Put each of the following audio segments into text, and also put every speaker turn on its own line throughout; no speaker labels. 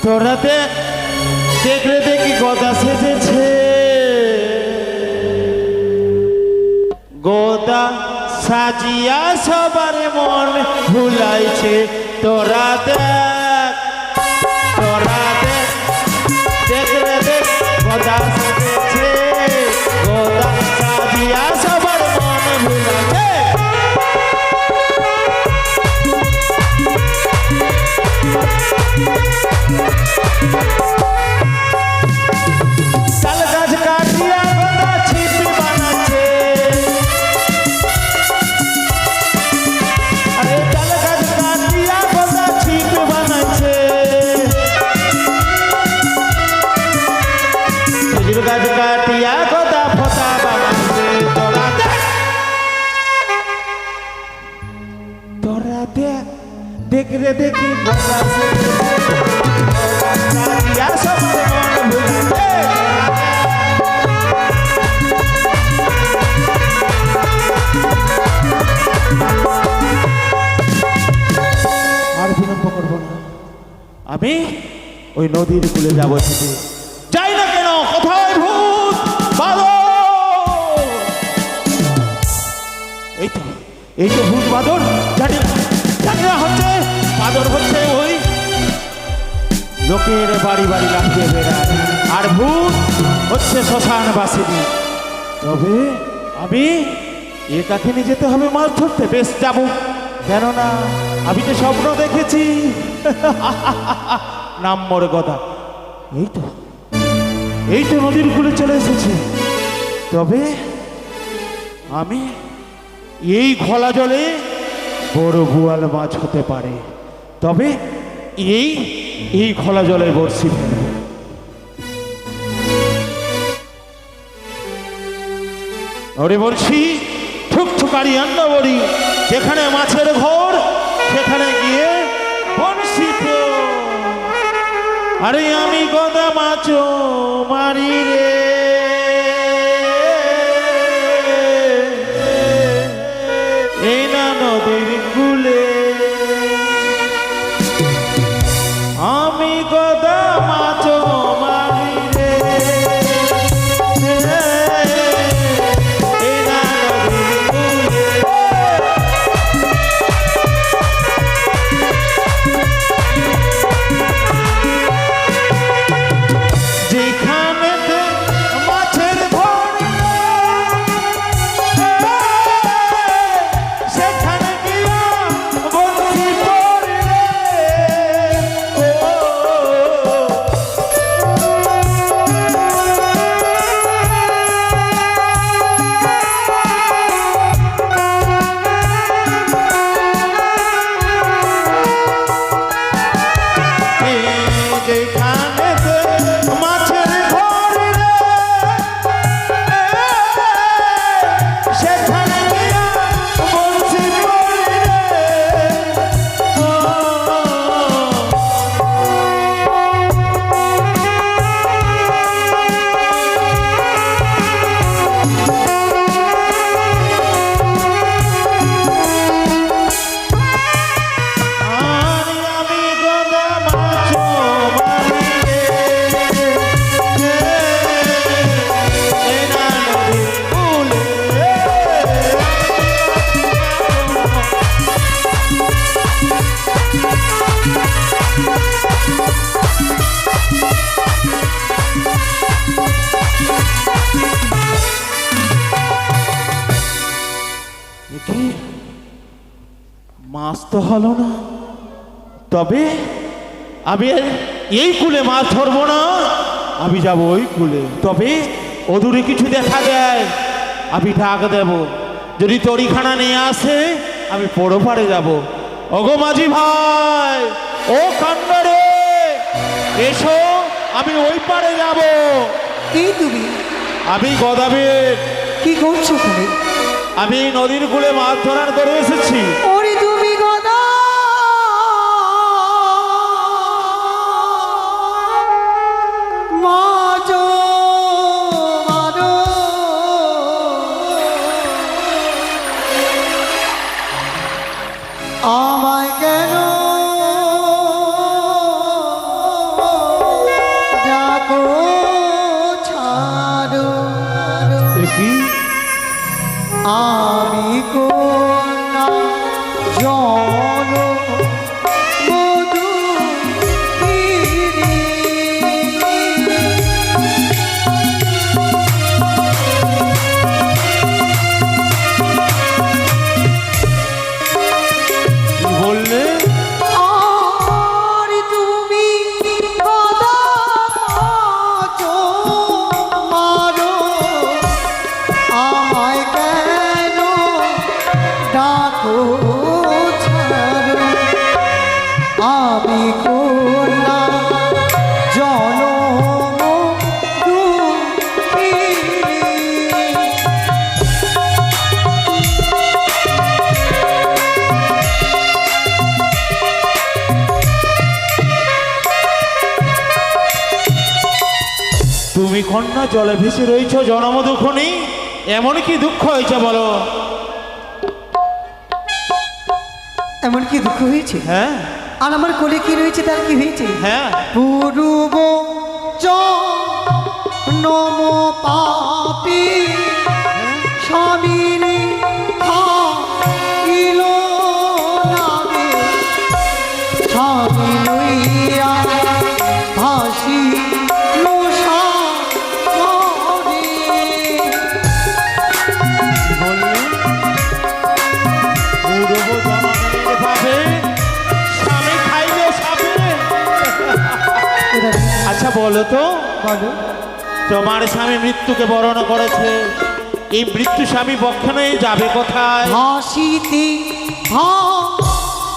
তোরাতে দেখলে দেখি গদা সেজেছে, গোদা সাজিয়া সবার মন ভুলাইছে। তোরা দেখ, তোরা দেখ, দেখলে দেখ গদা সেজেছে, গোদা সাজিয়া সবার মন ভুলাইছে। তাল গাছ কাটিয়া গোদা ছিপি বানাচ্ছে, আরে তাল গাছ কাটিয়া গোদা ছিপি বানাচ্ছে। খেজুর গাছ কাটিয়া গোদা ফোঁটা বানাচ্ছে। তোরা দেখ, তোরা দেখ, দেখরে দেখি গোদা সাজিয়া সবার মন ভুলাইছে। আর বিলম্ব করবো না, আমি ওই নদীর কূলে যাবো। ছুটে যাই না কেন, কোথায় ভূত বাদর? এই তো, এই তো ভূত বাদর। জানি জানি না হচ্ছে বাদর, হচ্ছে ওই লোকের বাড়ি বাড়ি লাফিয়ে বেড়ায়, আর ভূত হচ্ছে শ্মশান বাসিনী। তবে আমি একাকে নিয়ে যেতে হবে মাছ ধরতে। বেশ যাবো, কেননা আমি তো স্বপ্ন দেখেছি। নাম মোর গদা। এই তো, এই তো নদীর কূলে চলে এসেছে। তবে আমি এই ঘোলা জলে বড় বোয়াল মাছ হতে পারে। তবে এই এই ঘোলা জলে বড়শি ফেলব। ওরে বড়শি ঠুকঠুকারি আন্না বড়ি, যেখানে মাছের ঘর সেখানে গিয়ে বড়শি ফেল। আরে আমি গদা মাছ মারি রে, এই না নদীর কূলে। আমি গদা মাছ মারি রে, এই না নদীর কূলে। যেখানেতে মাছের ঘর সেখানে গিয়া বলছি পড়ি রে। যেখানেতে মাছের ঘর রে, সেখানে গিয়া বলছি পড়ি রে। আমি গদা মাছ মারি রে, এই না নদীর কূলে। কি মাছ তো হলো না। তবে আমি এই কূলে মাছ ধরবো না, আমি যাব ওই কূলে। তবে অদূরে কিছু দেখা দেয়, আমি ডাক দেব। যদি তড়িখানা নিয়ে আসে আমি পড়ো পারে যাব। ওগো মাঝি ভাই, ও কান্নারে এসো, আমি ওই পারে যাব।
কি তুমি?
আমি গদাবীর।
কি করছো তুমি?
আমি নদীর কূলে মাছ ধরার করে এসেছি।
ওরে তুমি গদা, মাছ মারো। আমায় কেন
তুমি কন্যা জলে ভেসে রয়েছ জনম দুঃখনি, এমন কি দুঃখ হয়েছে বলো?
এমন কি দুঃখ হয়েছে?
হ্যাঁ
আর আমার কোলে কি রয়েছে তার কি হয়েছে?
হ্যাঁ
পূর্ব নম পাপি স্বামীর খাইল নাগে স্বামী লইয়া ভাসিল সাগরে।
বললে পূর্ব জনমের ভাবে স্বামী খাইলে সাপে। আচ্ছা বলো তো,
বলো
তোমার স্বামী মৃত্যুকে বরণ করেছে, এই মৃত্যু স্বামী বক্ষণে যাবে কোথায়?
ভাসিতে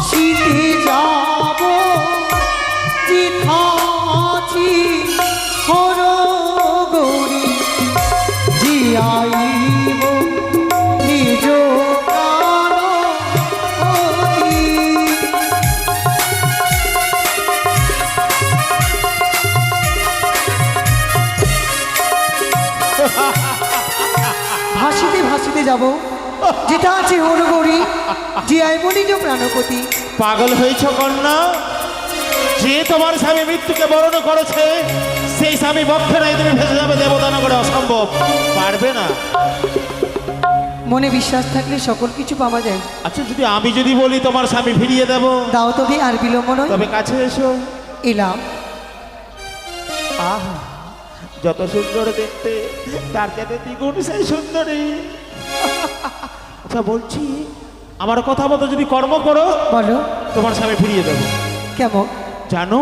ভাসিতে যাব জিথাছি হর গৌরী জিয়াইব নিজ প্রাণ অতি। ভাসিতে ভাসিতে যাব যেটা আছে হরগৌরী জিয়াইব নিজ প্রাণপতি।
পাগল হয়েছ কন্যা? যে তোমার স্বামী মৃত্যুকে বরণ করেছে সেই স্বামী বক্ষণে তুমি ভেসে যাবে দেবদানগরে? অসম্ভব, পারবে না।
মনে বিশ্বাস থাকলে সকল কিছু পাওয়া যায়।
আচ্ছা যদি আমি বলি তোমার স্বামী ফিরিয়ে দেব,
দাও তবে আর বিলম্ব নয়।
তবে কাছে এসো।
এলাম।
আহা, যত সুন্দর দেখতে তার চাইতে দ্বিগুণ সেই সুন্দরী। আচ্ছা বলছি, আমার কথা মতো যদি কর্ম করো
বলো
তোমার স্বামী ফিরিয়ে দেবো।
কেমন?
জানো,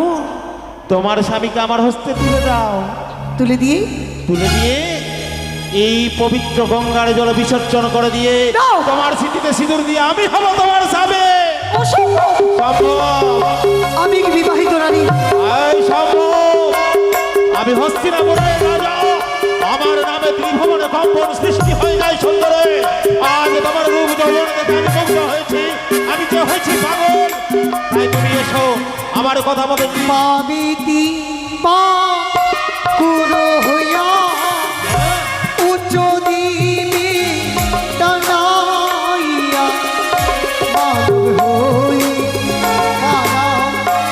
তোমার স্বামীকে আমার হস্তে তুলে দাও।
তুলে দিয়ে
তুলে দিয়ে এই পবিত্র গঙ্গার জল বিসর্জন করে দিয়ে
দাও।
তোমার স্মৃতিতে সিঁদুর দিয়ে আমি হব তোমার স্বামী।
অসম্ভব।
সম্ভব।
আমি কি বিবাহিত রানী?
এই সম্ভব। আমি হস্তিনাপুরের রাজা, আমার নামে ত্রিভুবনে কম্পন সৃষ্টি হয়ে যায় সুন্দরে। আজ তোমার রূপ যৌবন দেখে আমি মুগ্ধ হয়েছি, আমি যে হয়েছি পাগল। তাই তুমি এসো আমার কথা মতো।
পাবিতি পুরো হইয়া উচ্চ দিবি টানাইয়া মানব হই মারা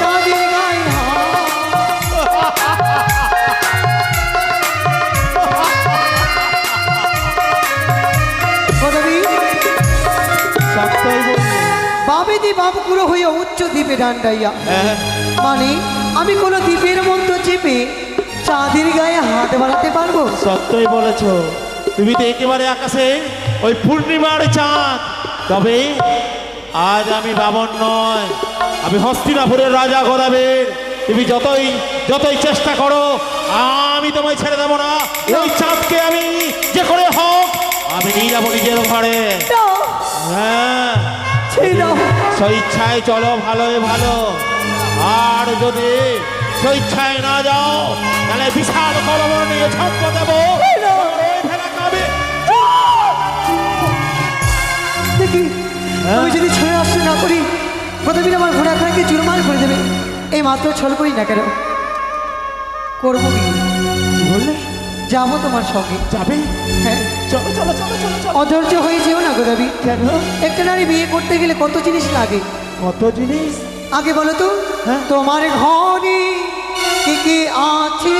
চাঁদের গায়ে
সত্যই বলবো।
বাবেদি বাবকুড়ো হইয়া উচ্চ দ্বীপে ডান্ডাইয়া,
হ্যাঁ,
মানে আমি কোনো দ্বীপের মধ্যে চেপে চাঁদের গায়ে হাত বাড়াতে পারবো?
সত্যই বলেছ। তুমি তো একেবারে আকাশে ওই পূর্ণিমার চাঁদ। তবে আজ আমি বামন নয়, আমি হস্তিনাপুরের রাজা গদাবীর। তুমি যতই চেষ্টা করো আমি তোমায় ছেড়ে দেবো না। ওই চাঁদকে আমি যে করে হোক আমি নিয়ে যাবো নিজের ঘরে। হ্যাঁ, স্বেচ্ছায় চলো ভালোই ভালো, আর যদি স্বেচ্ছায় না যাও তাহলে বিশাল কলম নিয়ে ছপ্প দেবো।
দেখি আমি যদি ছড়ে আসতে না করি প্রথমে আমার ঘোড়াখানাকে চুরমার করে দেবে। এই মাত্র ছল করি না কেন, করবো কি?
বললে
যাবো তোমার সঙ্গে।
যাবে?
হ্যাঁ,
চলো চলো চলো চলো চলো।
অধৈর্য হয়ে যেও না গোদাবি।
কেন?
একটা নারী বিয়ে করতে গেলে কত জিনিস লাগে।
কত জিনিস?
আগে বলো তো,
হ্যাঁ?
তোমার ঘরে কি কি আছে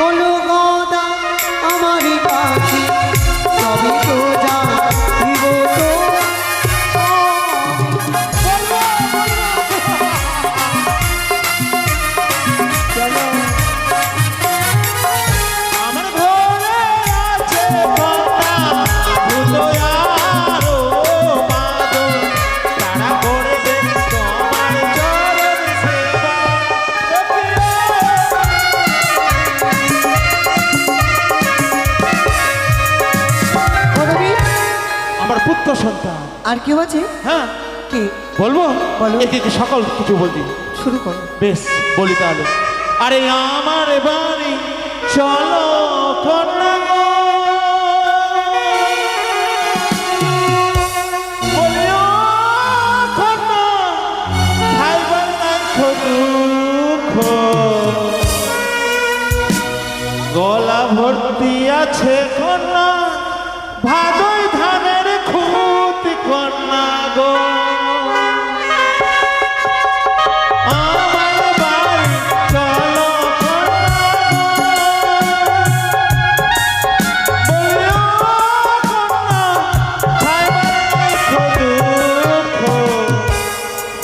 বলো গদা আমার কাছে, তবে তো জানিব তো।
আমার ঘরে আছে কন্যা, ভূত আরো মাদক, তারা করবে তোমার চরণ সেবা।
গোদাবি,
আমার পুত্র সন্তান।
আর কেউ আছে?
হ্যাঁ
কি
বলবো?
বলো।
একে সকল কিছু বলবি।
শুরু করো।
বেশ বলি তাহলে। আরে আমার বাড়ি চলো কন্যা গো, বলিও কন্যা, খাইবার নাই দুঃখ, গলা ভাদই ধানের খুদ কন্যা গো আমার বাড়ি চলো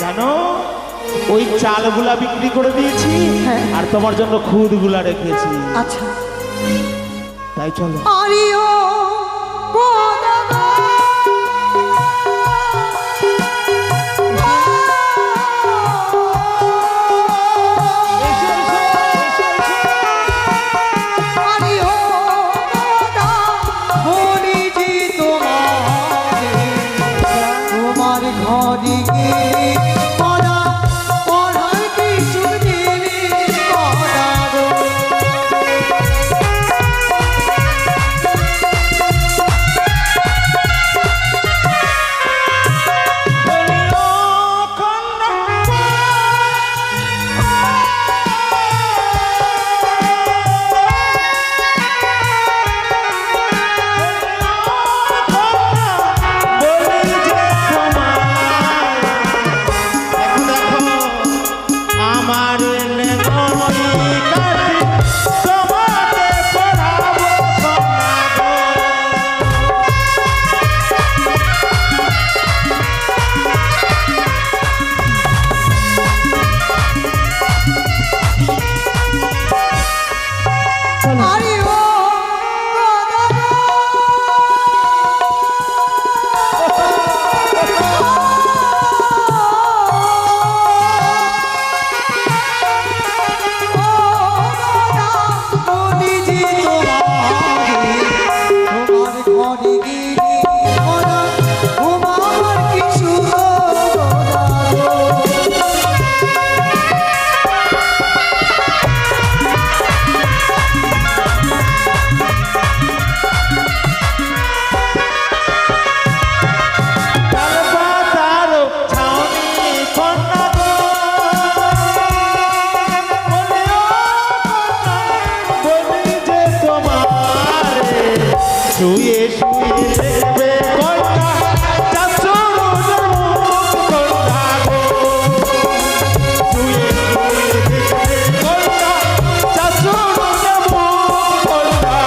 জানো ওই চালগুলা বিক্রি করে দিয়েছি
হ্যাঁ।
আর তোমার জন্য খুদগুলা রেখেছি
আচ্ছা
তাই চলো
আরিও
শুয়ে শুয়ে দেখবে কন্যা চাচুর মুখ কন্যা গো শুয়ে শুয়ে দেখবে কন্যা চাচুর মুখ কন্যা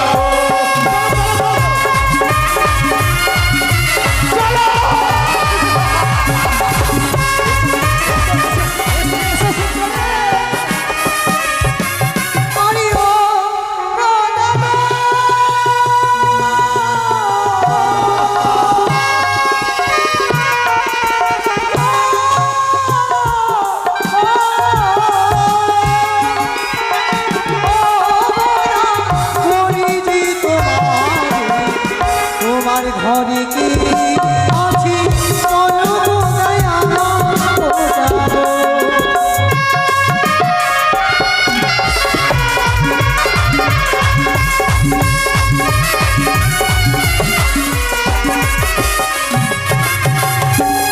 ঘরে কি আছি বলো কোথায় আমার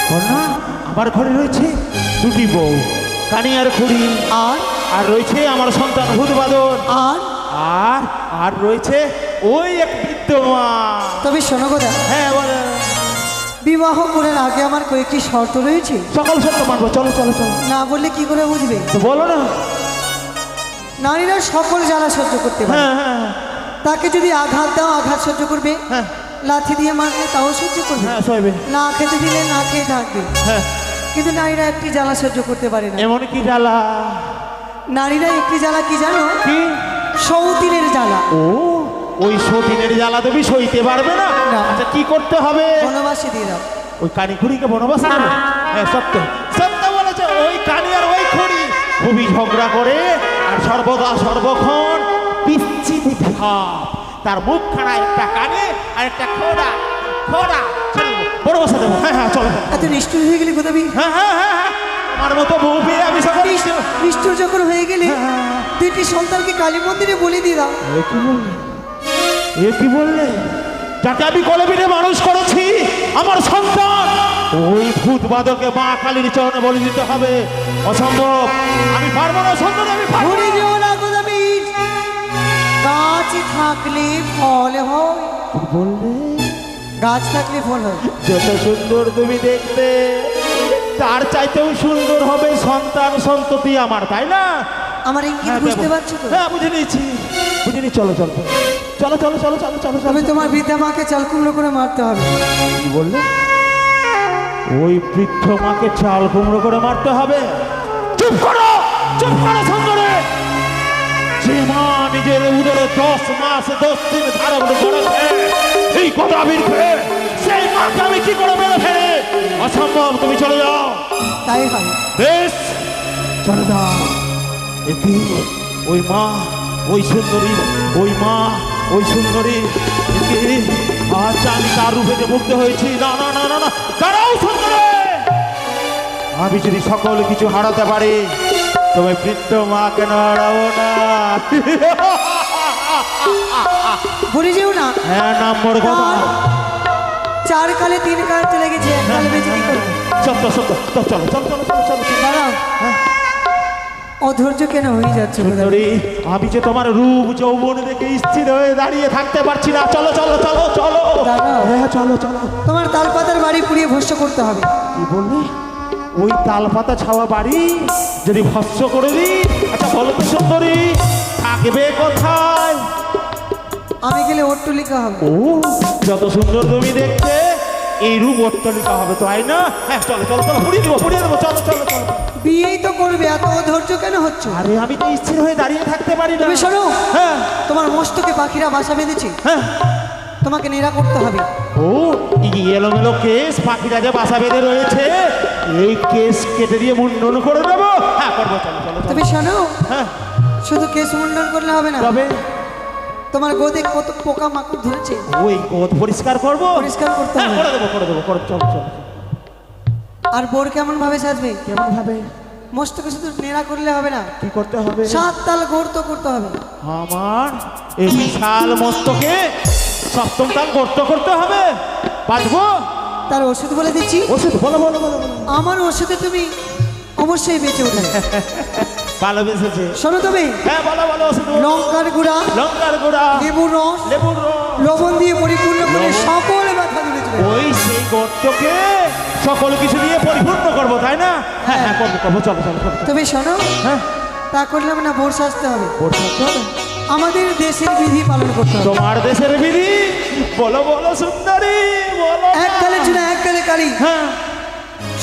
কন্যা আমার ঘরে রয়েছে দুটি বউ কানিয়ার খুড়ি
আর
আর রয়েছে আমার সন্তান ভূতবাদন
আর
আর আর রয়েছে ওই এক বৃদ্ধ মা
তবে শোনো কথা
হ্যাঁ বলে
বিবাহ করার আগে আমার কয়েকটি শর্ত রয়েছে
সকল সত্য মানবো চলো চলো চলো
না বললে কি করে বুঝবে
তো বলো না
নারীরা সকল জ্বালা সহ্য করতে পারে
হ্যাঁ হ্যাঁ
তাকে যদি আঘাত দাও আঘাত সহ্য করবে
হ্যাঁ
লাথি দিয়ে মারলে তাও সহ্য করবে
হ্যাঁ সইবে
না খেতে দিলে না খেয়ে থাকবে
হ্যাঁ
কিন্তু নারীরা একটি জ্বালা সহ্য করতে পারে না
এমন কি জ্বালা
নারীরা একটি জ্বালা কি জানো
কি
সৌতিনের জ্বালা
ও ওই সতীনের জ্বালা তুমি সইতে পারবে না
না।
আচ্ছা কি করতে হবে
বনবাসী দিয়ে দাও
ওই কানিখুড়িকে বনবাস দেবে হ্যাঁ সত্য সত্য বলেছে ওই কানি আর ওই খুড়ি খুবই ঝগড়া করে আর সর্বদা সর্বক্ষণ বিচ্ছিন্ন ভাব তার মুখখানা একটা কানে আর একটা খোড়া খোড়া বনবাসা দেবো হ্যাঁ হ্যাঁ চলো চলো।
এত নিষ্ঠুর হয়ে গেলি কোথাবি
হ্যাঁ হ্যাঁ হ্যাঁ হ্যাঁ আমার মতো বউ পেয়ে আমি সকল
নিষ্ঠুর যখন হয়ে গেলে দুইটি সন্তানকে কালী মন্দিরে বলে দিয়ে দাও
এ কি বললে এ কি বললে যাকে আমি কলেবিনে মানুষ করেছি আমার সন্তান ওই ভূত বাদকে মা কালীর চরণে বলে দিতে হবে অসম্ভব আমি পারবো না সন্তান আমি পারবো
ভুলে
না।
যেও না কোথাবি গাছ থাকলে ফল হয়
কি বললে
গাছ থাকলে ফল হয়।
যত সুন্দর তুমি দেখতে, তার চাইতেও সুন্দর হবে সন্তান সন্ততি আমার, তাই না?
আমার ইঙ্গিত
হ্যাঁ,
বুঝতে
দেবো।
পারছো তো?
হ্যাঁ, বুঝে নিয়েছি, বুঝে নি। চলো চলো চলো চলো চলো চলো চলো চলো।
তবে তোমার বৃদ্ধা মাকে চাল কুমড়ো করে মারতে হবে।
কি বললে? ওই বৃদ্ধ মাকে চাল কুমড়ো করে মারতে হবে? চুপ করো, চুপ করো সুন্দরী। যে মা নিজের উদরে 10 মাস 10 দিন ধারণ করেছে এই গদাবীর খেয়ে, সেই মাকে আমি কি করে মেরে ফেলে? অসম্ভব, তুমি চলে যাও।
তাই হয়।
বেশ, চলে যাও। এটি ওই মা, ওই সুন্দরী, ওই মা, ওই সুন্দরী। আচ্ছা, আমি তার রূপে যে মুগ্ধ হয়েছি। না না না না না, দাঁড়াও সুন্দরী। আমি যদি সকল কিছু হারাতে পারি, তবে বৃদ্ধ মা কেন হারাবো না?
ভুলে যেও না।
হ্যাঁ, নম্বর কথা।
4 কালে 3 কাল চলে গেছে, 1 কাল বেঁচে কি করবে?
সত্য সত্য, চলো চলো চলো চলো চলো।
দাঁড়াও,
হ্যাঁ।
অধৈর্য কেন হয়ে যাচ্ছে?
সুন্দরী, আমি যে তোমার রূপ যৌবন দেখে স্থির হয়ে দাঁড়িয়ে থাকতে পারছি না। চলো চলো চলো চলো।
দাঁড়াও।
হ্যাঁ, চলো চলো।
তোমার তালপাতার বাড়ি পুড়িয়ে ভস্য করতে হবে।
কি বললে? ওই তালপাতা ছাওয়া বাড়ি যদি ভস্য করে দিই? আচ্ছা বলো তো সুন্দরী, থাকবে কোথায়?
আমি গেলে অট্টলিকা হবে।
ও, যত সুন্দর তুমি দেখতে, এই রূপ অট্টালিকা হবে, তাই না? হ্যাঁ, চলো চলো চলো, পুড়িয়ে দেবো পুড়িয়ে দেবো। চলো চলো চলো।
বিয়েই তো করবে, এত অধৈর্য কেন হচ্ছে?
আরে আমি তো স্থির হয়ে দাঁড়িয়ে থাকতে পারি না।
তুমি শোনো,
হ্যাঁ
তোমার মস্তকে পাখিরা বাসা বেঁধেছে,
হ্যাঁ।
তোমাকে নেড়া করতে হবে।
ও, এই এলোমেলো কেস পাখিরা যে বাসা বেঁধে রয়েছে, এই কেস কেটে দিয়ে মুন্ডন করে দেবো। হ্যাঁ, করবো। চলো চলো চলো।
তুমি শোনো,
হ্যাঁ,
শুধু কেশ মুন্ডন করলে হবে না,
তবে
তোমার গোদে কত পোকা মাকড় ধরেছে,
ওই গোদ পরিষ্কার করবো।
পরিষ্কার করতে
হ্যাঁ,
হবে।
করে দেবো করে দেবো। চলো চলো।
আর বোর কেমন ভাবে সাজবে?
কেমন ভাবে?
মস্তকে শুধু নেড়া করলে হবে না,
কি করতে হবে?
7 তাল গর্ত করতে হবে।
আমার এই বিশাল মস্তকে 7ম তাল গর্ত করতে হবে। বাঁচবো?
তার ওষুধ বলে দিচ্ছি।
ওষুধ বলো বলো বলো বলো।
আমার ওষুধে তুমি অবশ্যই বেঁচে উঠবে।
ভালোবেসেছে।
শোনো তুমি,
হ্যাঁ, বলো বলো। ওষুধ বলো।
লঙ্কার গুঁড়া,
লঙ্কার গুঁড়া,
লেবুর রস,
লেবুর রস,
লবণ দিয়ে পরিপূর্ণ করে
লবণ।
সকল ব্যথা দূরে চলে যাবে।
ওই সেই গর্তকে সকল কিছু দিয়ে পরিপূর্ণ করবো, তাই না? হ্যাঁ হ্যাঁ, করবো করবো। চলো চলো চলো।
তুমি শোনো,
হ্যাঁ,
তা করলাম না, ভোর সাজতে হবে।
করতে হবে।
আমাদের দেশের বিধি পালন করতে হবে।
তোমার দেশের বিধি বলো বলো সুন্দরী, বলো।
এক কালে চুনা, এক কালে কালি।
হ্যাঁ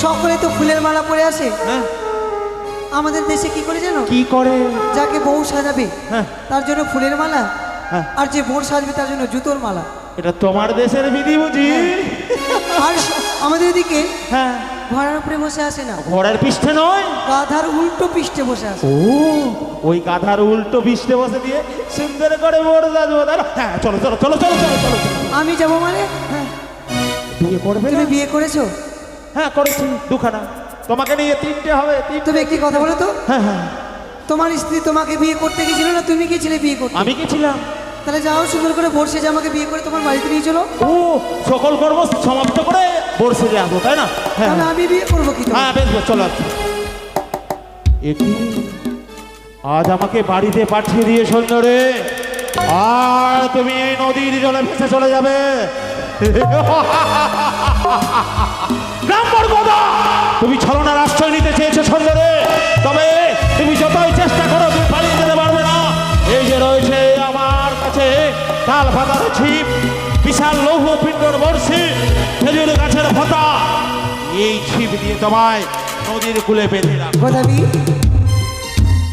সকলে তো ফুলের মালা পরে আসে,
হ্যাঁ।
আমাদের দেশে কি করে জানো?
কি করে?
যাকে বউ সাজাবে
হ্যাঁ
তার জন্য ফুলের মালা,
হ্যাঁ।
আর যে ভোর সাজবে তার জন্য জুতোর মালা।
এটা তোমার দেশের বিধি বুঝি?
আর আমাদের এদিকে
হ্যাঁ।
ঘোড়ার উপরে বসে আসে না,
ঘোড়ার পৃষ্ঠে নয়,
গাধার উল্টো পৃষ্ঠে বসে আসে।
ও, ওই গাধার উল্টো পৃষ্ঠে বসে দিয়ে সুন্দর করে বড় যাবো। হ্যাঁ, চলো চলো চলো চলো চলো চলো চলো।
আমি যাবো মানে? হ্যাঁ।
বিয়ে করবে না?
তুমি বিয়ে করেছো?
হ্যাঁ, করেছি, 2খানা। তোমাকে নিয়ে 3টে হবে। 3টে।
তুমি একটি কথা বলো তো,
হ্যাঁ হ্যাঁ।
তোমার স্ত্রী তোমাকে বিয়ে করতে গেছিল না তুমি গেছিলে বিয়ে করতে?
আমি গেছিলাম।
তাহলে যাও, সুন্দর করে ভোর সেজে আমাকে বিয়ে করে তোমার বাড়িতে নিয়ে চলো।
ও, সকল কর্ম সমাপ্ত করে বর্ষে আসবো, তাই না? হ্যাঁ
তাহলে আমি বিয়ে করবো কি?
হ্যাঁ, বেশ বেশ, চলো। এটি আজ আমাকে বাড়িতে পাঠিয়ে দিয়ে সুন্দরে, আর তুমি এই নদীর জলে ভেসে চলে যাবে। নম্বর কথা, তুমি ছলনার আশ্রয় নিতে চেয়েছো সুন্দরে, তবে তুমি যতই চেষ্টা করো তুমি পালিয়ে যেতে পারবে না। এই যে রয়েছে আমার কাছে তাল পাতার ছিপ, বিশাল লৌহ পিণ্ডর বর্ষি, খেজুর গাছের পাতা, এই ছিপ দিয়ে তোমায় নদীর কূলে বেঁধে রাখো।
গোদাবি,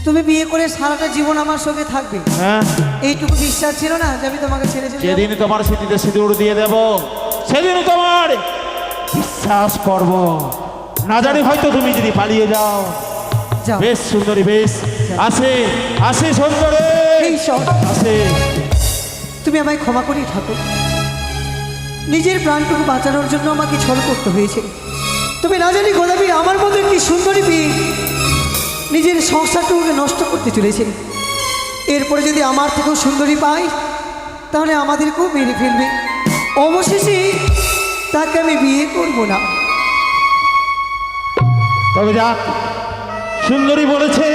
তুমি বিয়ে করে সারাটা জীবন আমার সঙ্গে থাকবে,
হ্যাঁ,
এইটুকু বিশ্বাস ছিল না যে আমি তোমাকে ছেড়ে চলে যাবো?
যেদিন তোমার স্মৃতিতে সিঁদুর দিয়ে দেব, সেদিন তোমার বিশ্বাস করব। না জানি হয়তো তুমি যদি পালিয়ে যাও।
যাও।
বেশ সুন্দরী, বেশ। আসে আসে সুন্দরী,
এই সব
আসে।
তুমি আমায় ক্ষমা করি ঠাকুর, নিজের প্রাণটুকু বাঁচানোর জন্য আমাকে ছল করতে হয়েছে। তুমি না জানি গোলাপি আমার মতো একটি সুন্দরী মেয়ে নিজের সংসারটুকুকে নষ্ট করতে চলেছে। এরপরে যদি আমার থেকেও সুন্দরী পাই তাহলে আমাদেরকেও মেরে ফেলবে। অবশেষে তাকে আমি বিয়ে করব না।
তবে যাক, সুন্দরী বলেছে